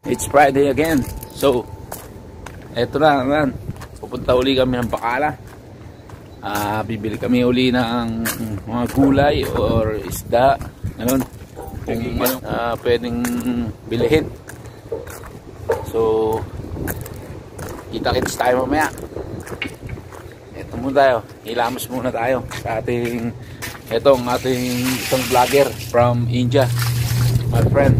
It's Friday again. So, eto na naman. Pupunta uli kami ng Bacala. Bibili kami uli ng mga gulay or isda. Ganun. Kung pwedeng bilihin. So, kita-kits tayo mamaya. Eto muna tayo. Hilamos muna tayo sa ating etong ating isang vlogger from India. My friend.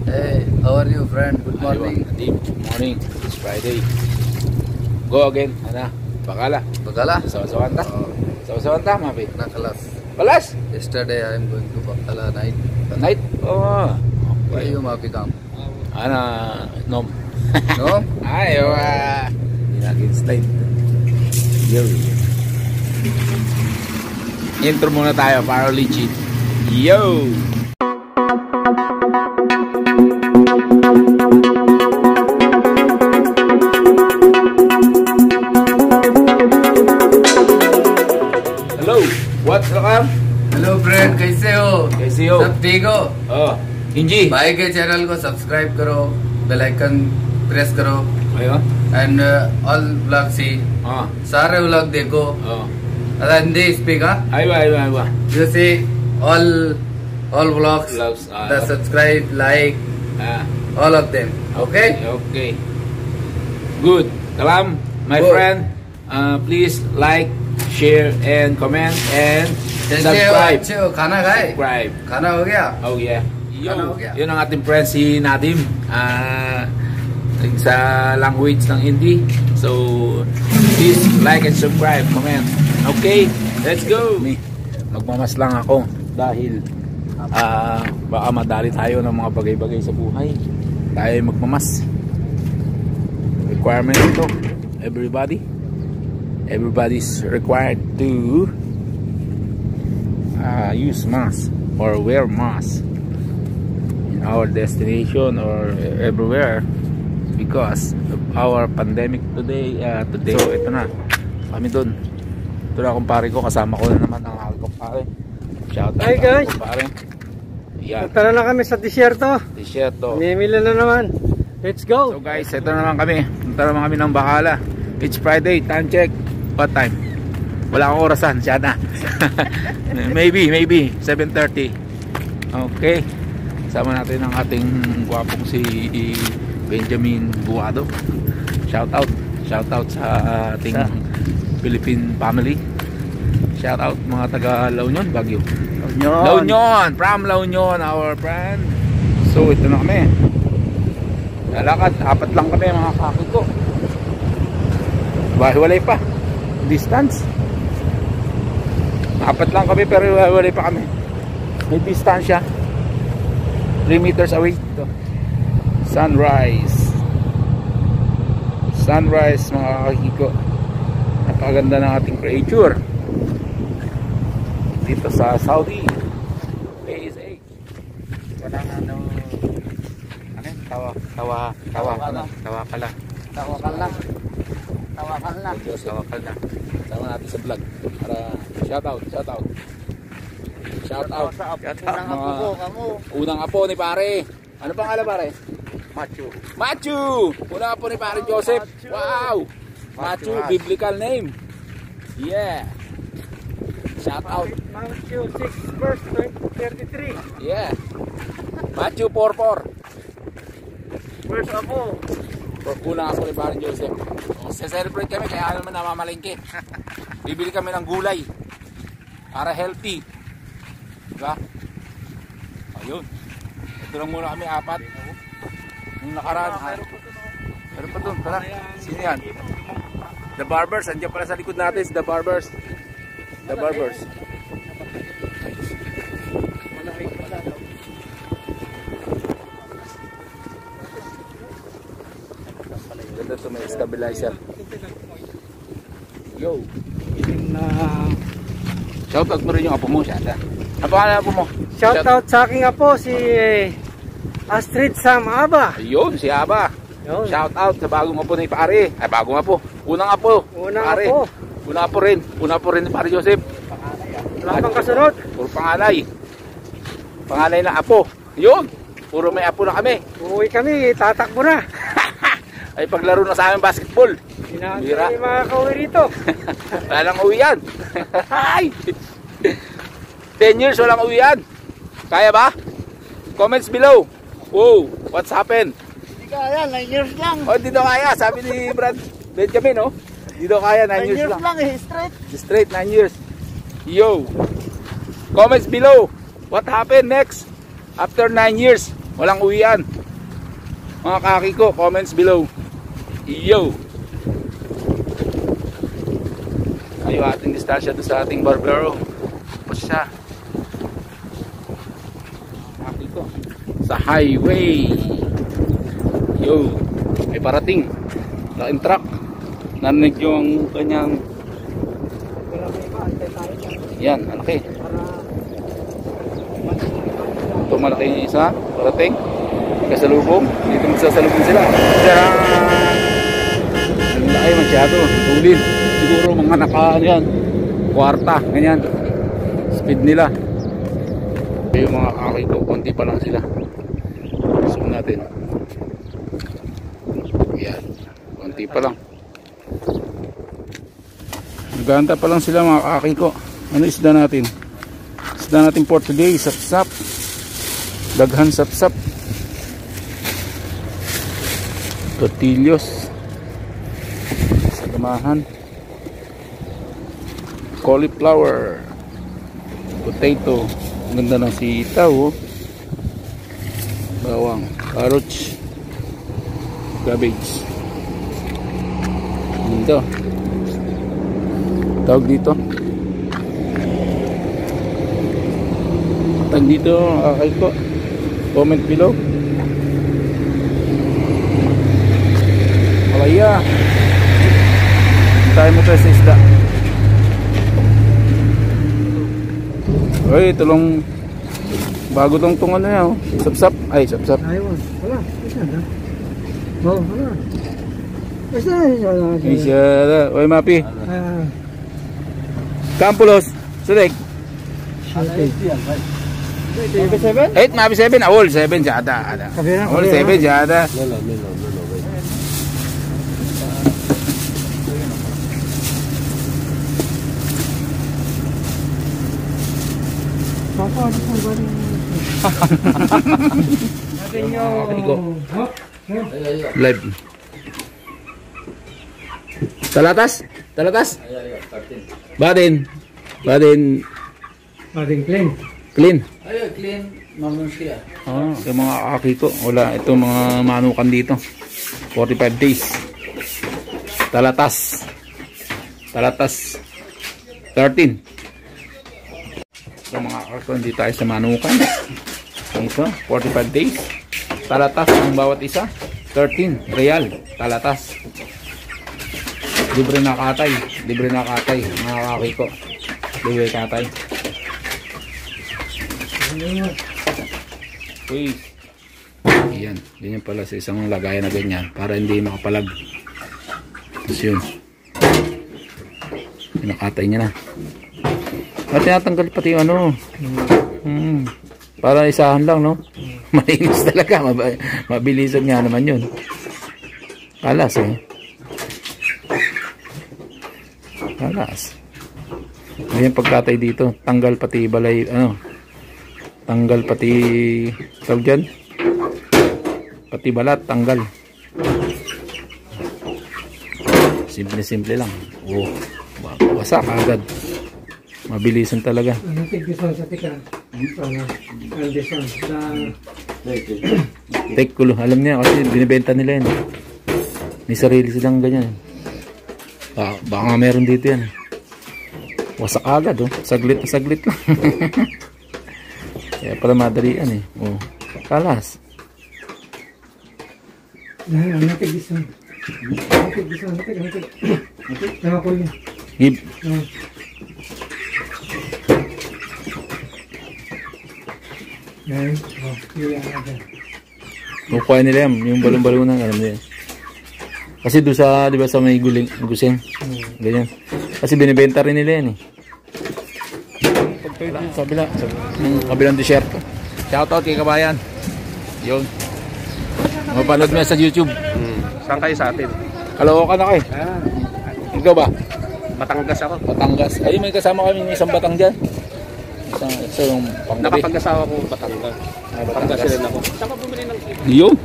Hey, how are you, friend? Good morning. Good morning. It's Friday. Go again. Ano? Bacala. Bacala? Sawa-sawan ta? Sawa-sawan ta, mapi? Nakalas. Balas? Yesterday I am going to Bacala night. Night? Oh. Why you mapi come? Ano? Nom. No? Ay, hindi natin slide. Yo. Intro muna tayo para legit. Yo! Hello, what's up? Hello friend, कैसे हो? कैसे हो? सब ठीक हो? Oh, Inji. भाई के चैनल को सब्सक्राइब करो, बेल आइकन प्रेस करो Ayo. एंड ऑल व्लॉग सी Oh. सारे व्लॉग देखो. Oh. Hindi speak Aywa. you see all vlogs, Vlogs, the subscribe, like all of them. Okay? Okay. Good. Kalam, my Good. friend, please like, share, and comment, and कैसे हो? subscribe. अच्छे हो? खाना खाए? Subscribe. खाना हो गया? Oh yeah. Ano ho kaya? Yun ang ating friend si Nadim. Sa language ng Hindi. So, please like and subscribe, comment. Okay, let's go. Magmamas lang ako dahil baka madali tayo ng mga bagay-bagay sa buhay. Tayo magmamas. Requirement ito. Everybody's required to use mask or wear mask in our destination or everywhere because of our pandemic today. So ito na kami dun. Ito na kumpare ko, kasama ko na naman ang aking kumpare. Shout out. Hi guys, kumpare. Yan. tara na kami sa disyerto. T-shirt. Mimili na naman. Let's go. So guys, ito na naman kami. Punta naman kami ng Bacala. It's Friday. Time check. What time? Wala akong orasan. Siya na. maybe 7:30. Okay. Sama natin ang ating gwapong si Benjamin Buado. Shout out sa ating Philippine family. Shout out mga taga La Union, Baguio. La Union, from La Union, our friend. So ito na kami. Lalakad, apat lang kami mga kakit ko. Hiwalay pa. Distance. Apat lang kami pero hiwalay pa kami. May distansya. 3 meters away. Ito. Sunrise mga kakiko. Napakaganda ng ating creature dito sa Saudi. PSA. Walang tawakal na. Sama natin sa vlog para shout out unang apo ni pare. Ano pangalan pare? Machu. Unang apo ni pare Joseph. Wow. Machu, biblical name. Yeah. Shout out. Matthew 6 verse 33. Yeah. Machu 44. Verse ako. Unang apo ni pare Joseph. Se-celebrate kami kaya naman namamalengke. Bibili kami ng gulay para healthy. Diba? Ayun. Ito lang muna kami, apat. Nung nakaraan. Meron pa dun. Tara. Sino yan? The Barbers. Andiyan pala sa likod natin. The Barbers. Ganda ito, may stabilizer. Yo. Shoutout mo rin yung apo mo. Ano pangalan apo mo? Shoutout sa aking apo si Astrid Sam Aba. Ayun, si Aba. Yun. Shoutout sa bagong apo ni pare. Ay, bagong apo. Unang apo. Pare. Unang apo rin ni pare Joseph. Wala pang kasunod. Puro pangalay. Pangalay na apo. Yun. Puro may apo na kami. Uuwi kami, tatakbo na. Ay paglaro na sa amin basketball. Hinahantay yung mga kauwi rito. Wala nang uwian. 10 years walang uwian. Kaya ba? Comments below. Wow, what's happened? Hindi kaya, 9 years lang. Oh, di daw kaya. Sabi ni Brad Benjamin, no? Di daw kaya, 9 years lang. Straight. Straight, 9 years. Yo. Comments below. What happened next? After 9 years, walang uwian. Mga kaki ko, comments below. Yo. Ayo ating distansya doon sa ating barbero. Tapos siya. Kaki ko. Sa highway. Yo. May parating. Laking truck. Narinig yung kanyang. Yan, malaki. Ito malaki yung isa. Parating. Kasalubong. Dito magsasalubong sila. Tadaan! Ang laki masyado. Tulin. Siguro mga ano yan. Kwarta. Ganyan. Speed nila. Yung mga kaki ko. Konti pa lang sila. Zoom natin. Yan. Konti pa lang. Nagahanta pa lang sila mga kaki ko. Ano isda natin? Isda natin for today. Sapsap. Daghan sapsap. Tortillos. Sagamahan. Cauliflower. Potato. Ang ganda ng sitaw. Oh. Bawang. Carrots. Cabbage. Dito. Tawag dito. Tag dito. Okay ko. Comment below. Malaya. Tayo mo tayo sa isda. Uy, tulong. Bago tong ano yan. Oh. Sapsap. Ay, sapsap. Ayun. Wala. Isa na. Oh, wala. Isa na. Isa na. Uy, Mapi. Ah. Campulos. Sulik. TV 7? 8, Mapi 7. All 7 siya ada. All 7 siya ada. Papa, ano po ba rin? Natin yung... Live. Talatas? Talatas? Badin. Badin. Ating clean. Clean. Ayun, clean. Mamun siya. Ah, yung mga aki ko. Wala. Ito mga manukan dito. 45 days. Talatas. Talatas. 13. Ito mga aki ko. Hindi tayo sa manukan. Ito. 45 days. Talatas ang bawat isa. 13. Real. Talatas. Libre na katay. Libre na katay. Mga aki ko. Libre katay. Uy. Yan. Ganyan pala sa isang lagayan na ganyan. Para hindi makapalag. Tapos yun. Pinakatay niya na. At tinatanggal pati yung ano. Para isahan lang, no? Malinis talaga. Mabilisan nga naman yun. Kalas eh. Kalas. Ganyan pagkatay dito. Tanggal pati balay. Ano? Tanggal pati tawag dyan, pati balat tanggal. Simple lang. Oh, wasak agad. Mabilisan talaga. Ano tigison sa tika? Ano? Aldison. Tekulo, alam niya kasi binibenta nila yan. May sarili silang ganyan. Baka meron dito yan. Wasak agad, oh. Saglit na saglit lang. Kaya pala madalian eh. Oh, kalas. Ano tigison? Ano tigison? Tama ko yun. Hib. Yan. Oh, yun agad. Kukuha nila yan. Yung balon-balunan, alam nila. Kasi doon sa, di ba sa may gusing. Ganyan. Kasi binibenta rin nila yan eh. Sa kabila, sa kabilang desierto. Shoutout kay kabayan. Yun. Mapanood mo yan sa YouTube. Saan kayo sa atin? Caloocan na kayo. Ikaw ba? Batangas ako. Batangas. Ay, may kasama kami ng isang batang dyan. Isa yung panggabi. Nakapag-asawa ko Batangas. Batangas rin ako. Saan ka bumili ng kit? Yun.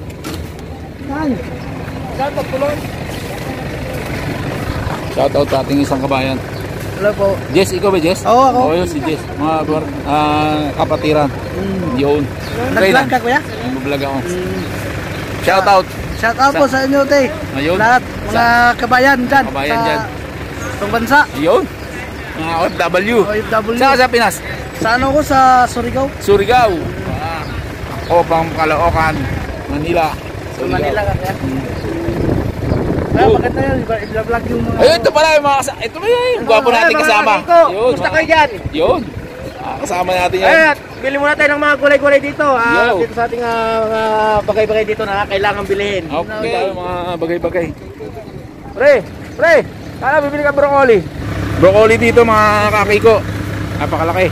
Shoutout sa ating isang kabayan. Hello po. Jess, ikaw ba Jess? Oo, ako. Oo, yun si Jess. Mga kapatiran. Yun. Nag-vlog ka kuya? Mag-vlog ako. Shoutout. Shout out po sa inyo, te. Ayun. Lahat, mga kabayan dyan. Kabayan sa dyan. itong bansa. Yun. Mga OFW. OFW. Saan ka sa Pinas? Sa ano ko, sa Surigao. Surigao. Ako pang Caloocan. Manila. Sa Manila ka kaya. Yun. Maganda yan. I-vlog yung mga... Ayun, ito pala yung mga kasama. Ito ba yun? Yung gwapo natin kasama. Yun. Gusto kayo dyan. Yun. Kasama natin yan. Ayan, bili muna tayo ng mga gulay-gulay dito. Yo. Dito sa ating mga bagay-bagay dito na kailangan bilhin. Okay. Tayo mga bagay-bagay. Pre, kaya bibili ka broccoli. Broccoli dito mga kakiko. Napakalaki.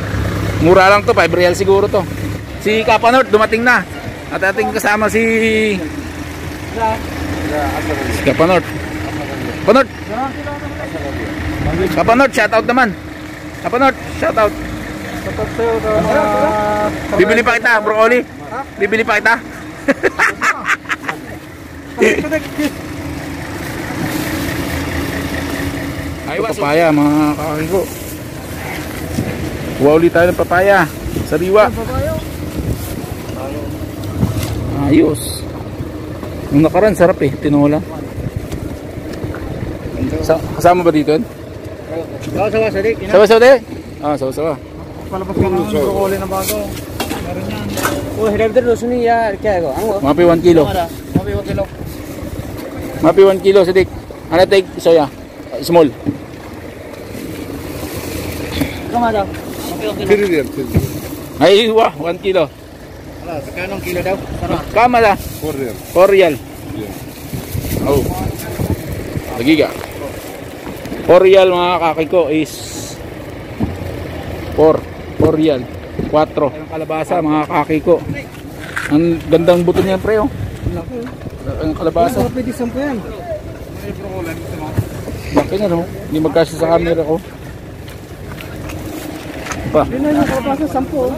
Mura lang to, 5 real siguro to. Si Kapanort dumating na. At ating kasama si Kapanort. Kapanort, shoutout naman. Kapanort, shoutout. Bibili pa kita, broccoli. Bibili pa kita. Ay, papaya mga kakiko. Kuha ulit tayo ng papaya. Sariwa. Ayos. Yung nakaraan, sarap eh. Tinola. Kasama ba dito? Sawa-sawa, Sadik. Sawa-sawa din? Ah, sawa-sawa. Palabas ka ng broccoli na bago. Meron yan. Oh, hirap din doon niya. Kaya ko. Ang Mapi 1 kilo. Mapi 1 kilo. Mapi 1 kilo, Sadik. Ano take soya? Small. Kama daw. Mapi 1 kilo. Ay, 1 kilo. Wala, sa kanong kilo daw. Sarap. Kama da? 4 real. Oh. Lagi ka. 4 real mga kakiko is 4 real. 4. Ang kalabasa mga kakiko. Ang gandang buto niyan pre oh. Ang kalabasa. Pwede sampo yan. Bakit na no? Hindi magkasya sa camera ko. Pa. Yun na yung kalabasa, sampo.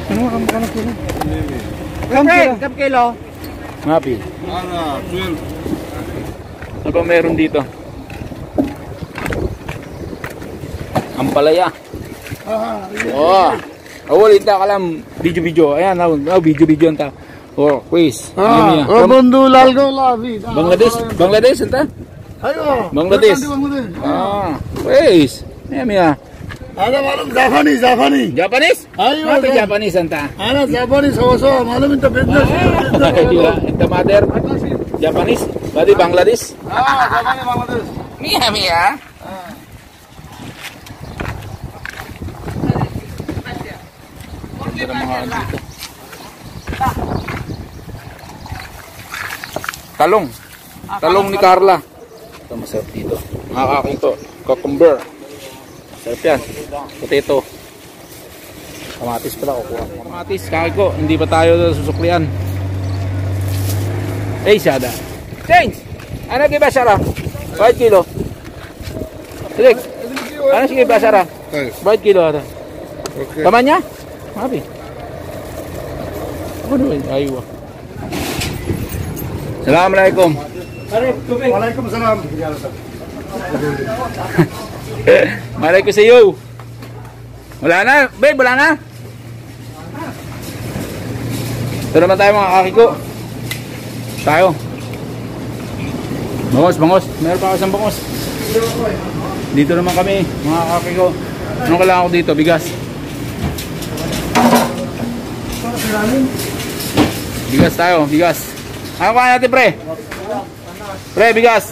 Ano ang mukha na kilo? Kam kilo? Happy. Ano ba meron dito? Ampalaya. Oh. Awal ita kalam video. Ayan, video anta. Oh, quiz. Bundulal ko labi. Bangladesh anta? Ayo. Bangladesh. Ah, quiz. Mia. Ada malam Japanese. Ayo. Apa Japanese anta? Ana Japanese so malam itu business. Ita mother Japanese. Berarti Bangladesh. Japanese Bangladesh. Mia. Talong ni Carla. Ito masarap dito. Makakakito. Cucumber. Sarap yan. Potato. Kamatis pala kukuha. Kamatis, kakiko. Hindi pa tayo susuklian. Sada. Change! Ano kiba Sarah? 5 kilo. Silik. Ano sige ba Sarah? 5 kilo ata. Okay. Tama niya? Happy. Ano yun? Aywa. Assalamualaikum. Waalaikumsalam. Malay ko sa iyo. Wala na, babe, wala na. Ito naman tayo mga kakiko. Tayo. Bangos. Meron pa ako isang bangos. Dito naman kami, mga kakiko. Anong kailangan ko dito? Bigas. Bigas tayo, bigas. Ano kaya natin, pre? Pre, bigas.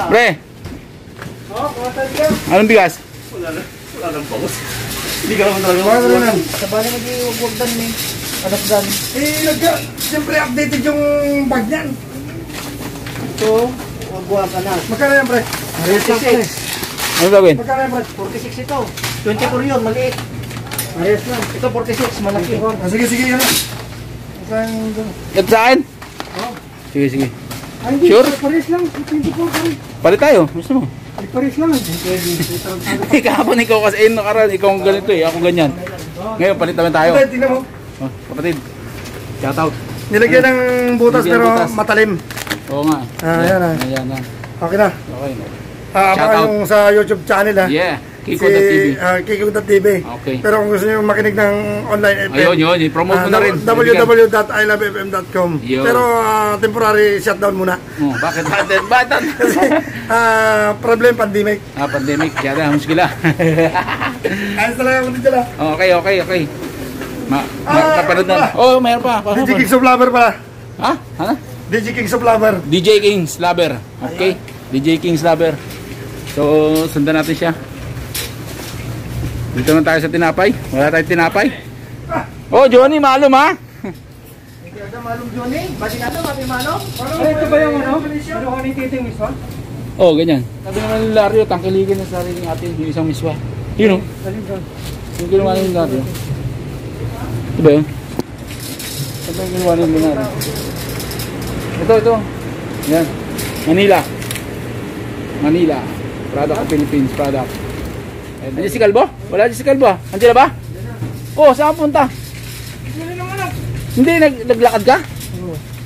Pre. Anong bigas? Wala nang bangos. Hindi ka naman talaga. Sabali mag-iwag-wagdan ni Adapdan. Siyempre updated yung bag niyan. Ito, wagwa ka na. Magkano yan, pre? 36. Ano gagawin? Magkano yung Brad? 46 ito. 24 yun, maliit. Ayos lang. Ito 46, malaki. Sige, sige, yan. Magkano yung... Ito sa akin? Sige, sige. Ay, hindi. Sure? Paris lang. 24 pa rin. Palit tayo. Gusto mo? Paris lang. Kahapon ikaw kasi nakaraan. Ikaw ang ganito eh. Ako ganyan. Ngayon, palit naman tayo. Kapatid, tingnan mo. Oh, kapatid. Shout out. Nilagyan ng butas Nilagyan pero butas. matalim. Oo nga. Yan, Ayan na. Okay na. Okay. Baka Shout out. yung sa YouTube channel ha. Yeah. Kiko.tv. Kiko.tv. Okay. Pero kung gusto nyo makinig ng online FM, Ayun. I-promote mo na rin. www.ilovefm.com. Yun. Pero temporary shutdown muna. Oh, bakit? Bakit? Kasi problem pandemic. Pandemic. Kaya na, muskila. Ayos talaga ako dito lang. Okay. Napanood na. Oh, mayroon pa. DJ Kings of Lover pala. Ha? Ano? DJ Kings of Lover. DJ Kings Lover. Okay. DJ Kings Lover. So, sundan natin siya. Dito naman tayo sa tinapay. Wala tayong tinapay. Oh, Johnny, malum ha? Hindi ka malum Johnny. Bati na ito, bati malum. Ay, ito ba yung ano? Ano ka ni Titing Miswa? Oh, ganyan. Sabi naman ni Lario, tangkiligin ng sariling atin yung isang miswa. Yun o. Yung ginawa ni Lario. Ito ba yun? Ito yung ginawa ni Lario. Ito. Yan. Manila. Product of Philippines. Product. Andiyan si Kalbo? Wala dyan si Kalbo. Andiyan na ba? Oh, saan punta? Hindi, naglakad ka?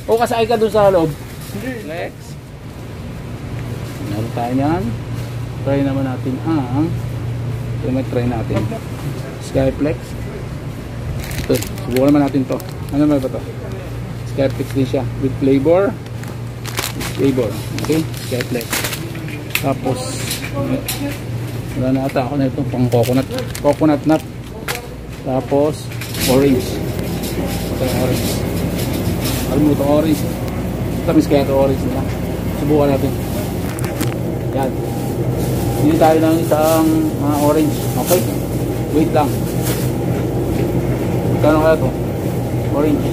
O kasakay ka doon sa loob? Flex. Meron tayo yan. Try naman natin ang try natin Skyflex. Ito, subukan naman natin to. Ano ba ito? Skyflex din siya with flavor. Okay, Skyflex. Tapos wala na ata ako na ito pang coconut nut. Tapos orange. Alam mo ito orange. Tamis kaya ito orange na. Subukan natin. Yan. Hindi tayo ng isang orange. Okay. Wait lang. Magkano kaya ito? Orange.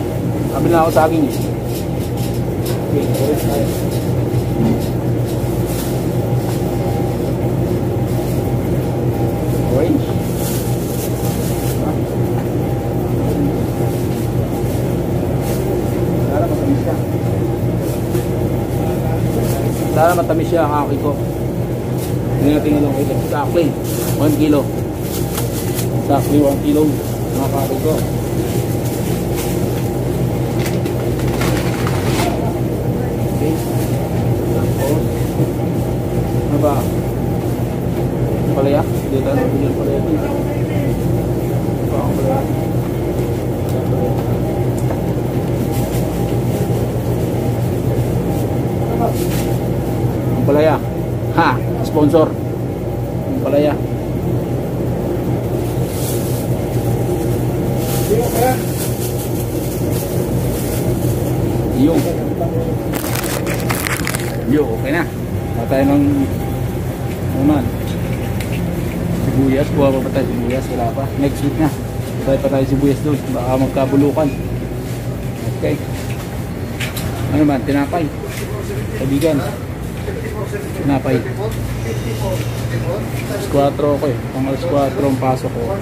Sabi na ako sa akin eh. Okay. Orange tayo. Orange. Sana matamis siya ang aki ko. Hindi natin ilong ito. Exactly 1 kilo. Exactly 1 kilo mga aki ko. Okay. Tapos ano ba? Palaya? Dito na bigyan palaya dito. Palaya. Ang palaya. Ha! Sponsor. Ang palaya. Yung. Okay na. Wala tayo ng naman. Sibuyas. Buha pa tayo sibuyas. Wala pa. Next week na. Patay pa tayo sibuyas doon. Baka magkabulukan. Okay. Ano man? Tinapay. Kaibigan. Tinapay. Alas 4 ko eh. Pang alas 4 ang pasok ko.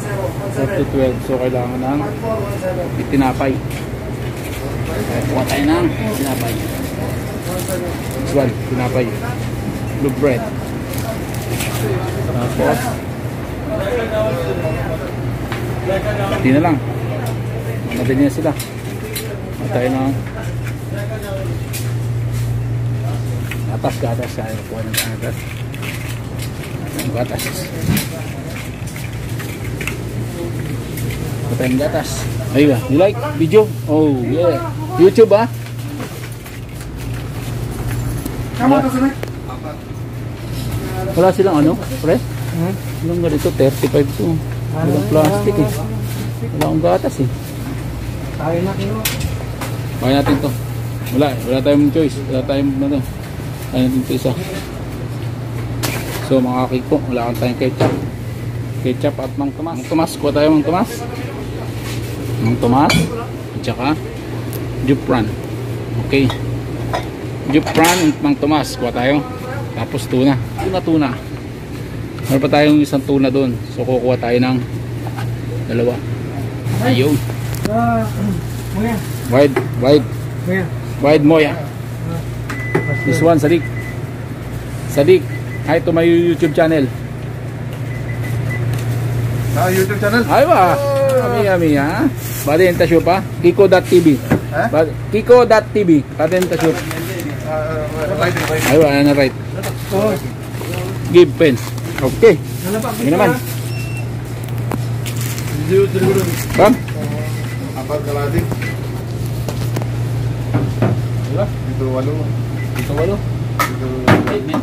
4 to 12. So kailangan ng tinapay. Kuha tayo ng tinapay. This one. Tinapay. Blue bread. Tapos pati na lang. Madali na sila. Kuha tayo ng gatas tayo. Kuha ng gatas. Kuha tayong gatas. Ayun, you like video? Oh yeah. YouTube ah. Wala silang ano, pre? Walang ganito, 35 to. Walang plastic eh. Wala akong gatas eh. Kaya natin to. Wala tayong choice. Wala tayong ano. Kaya natin to isa. So mga kake po, wala kang tayong ketchup. Ketchup at Mang Tomas. Mang Tomas, kuha tayo Mang Tomas. Mang Tomas. At saka Jupran. Okay. Jupran at Mang Tomas. Kuha tayo. Tapos tuna. Tuna. Meron pa tayong isang tuna doon. So kukuha tayo ng dalawa. Ayun. Moya. Wide moya. This one, Sadik. Sadik, hi to my YouTube channel. YouTube channel? Ay ba? Ami ha. Badenta show pa. Kiko.tv. Kiko.tv. Badenta show. Ay ba, na right. Give pen. Okay. Ini naman. Pam? Apat kalahati. Diba? Ito walo. Ito walo. Ito Etnin.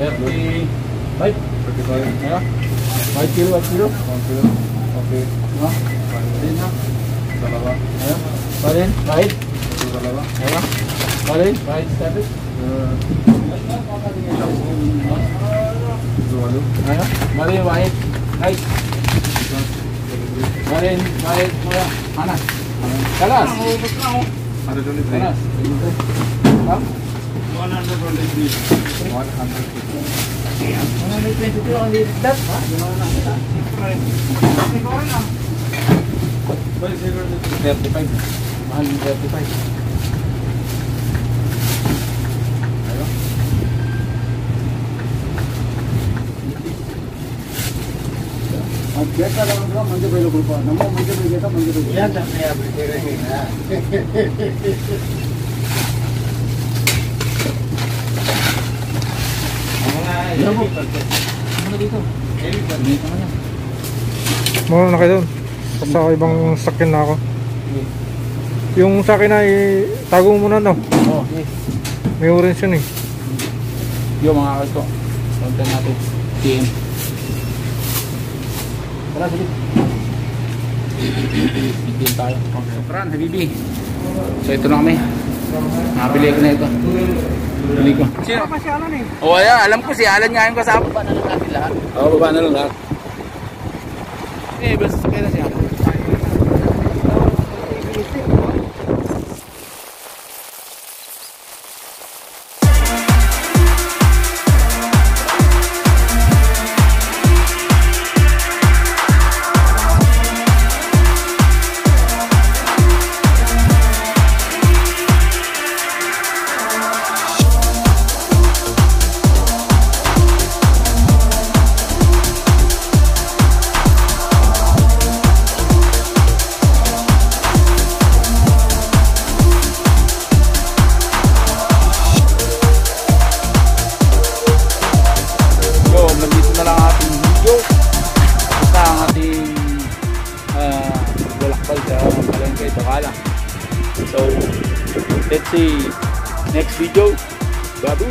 35. 35. Ya. 5 kilo. 1 kilo. Okay. Ha? Din ha. Dalawa. Ayo. Balen, kahit. Ito dalawa. Ayo. Balen, kahit step. Ito walo. Ayo. Balen, kahit. Kahit. Balen, kahit. Mana? Kalas. Ada dulu. Kalas. Pam? 123. 122 only that, ha? 35. Mahal yung 35. Ayo. Biasa dalam drum manja belo grupa. Namo manja belo kita manja belo. Ya, tak saya beli. Muna na kayo doon. Sa ibang sakyan na ako. Yung sa akin ay tago mo muna no. Oh, May orange yun eh. yung mga kasto. Konten natin. TM. Tara, sige. Bigyan tayo. Sopran, habibi. So ito na kami. Nakabili ko na ito. Bili ko. Sino? Apa si Alan eh? Oh, ayan. Alam ko si Alan nga yung kasama. Baba na lang natin lahat. Oo, baba na lang lahat. Eh, basta kaya na siya. So let's see next video. Babu.